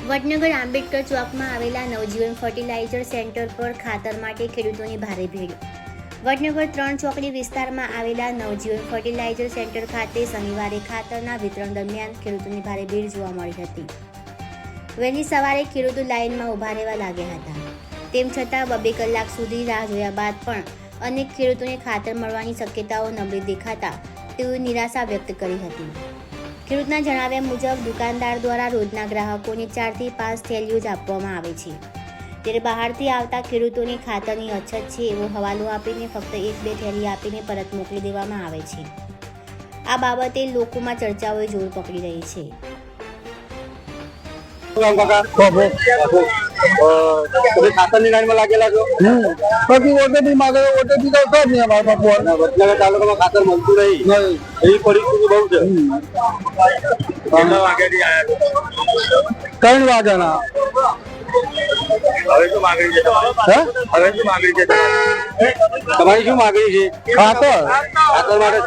વડનગર આંબેડકર ચોકમાં આવેલા નવજીવન fertiliser centre પર ખાતર માટે ખેડૂતોની ભારે ભીડ. વડનગર 3 ચોકડી વિસ્તારમાં આવેલા નવજીવન ફર્ટિલાઇઝર સેન્ટર ખાતે શનિવારે ખાતરના વિતરણ દરમિયાન ખેડૂતોની ભારે ભીડ જોવા મળી હતી. વહેલી સવારે ખેડૂતો લાઇનમાં ઊભા રહેવા લાગ્યા હતા. તેમ છતાં 2 કલાક સુધી રાહ જોયા બાદ પણ અનેક ખેડૂતોને ખાતર મળવાની શક્યતાઓ નબળી દેખાતા તેઓએ નિરાશા વ્યક્ત કરી હતી. ખેડૂતના જણાવ્યા મુજબ દુકાનદાર દ્વારા રોજના ગ્રાહકોને 4 થી 5 થેલીઓ જ આપવામાં આવે છે, ત્યારે બહારથી આવતા ખેડૂતોને ખાતરની અછત છે એવો હવાલો આપીને ફક્ત 1-2 થેલી આપીને પરત મોકલી દેવામાં આવે છે. આ બાબતે લોકોમાં ચર્ચાઓએ જોર પકડી રહી છે. ખાતરની લાઈનમાં લાગેલા છો? પછી ઓટીપી માંગે, ઓટીપી તો છે જ નહીં અમારા પાસે. વડનગર તાલુકામાં ખાતર મળતું નહીં, એવી પરિસ્થિતિ બહુ છે. કેટલા વાગ્યાથી આવ્યા? 3 વાગ્યાના. હવે શું માંગણી છે તમારી? હવે શું માંગણી છે તમારી શું માંગણી છે? ખાતર ખાતર માટે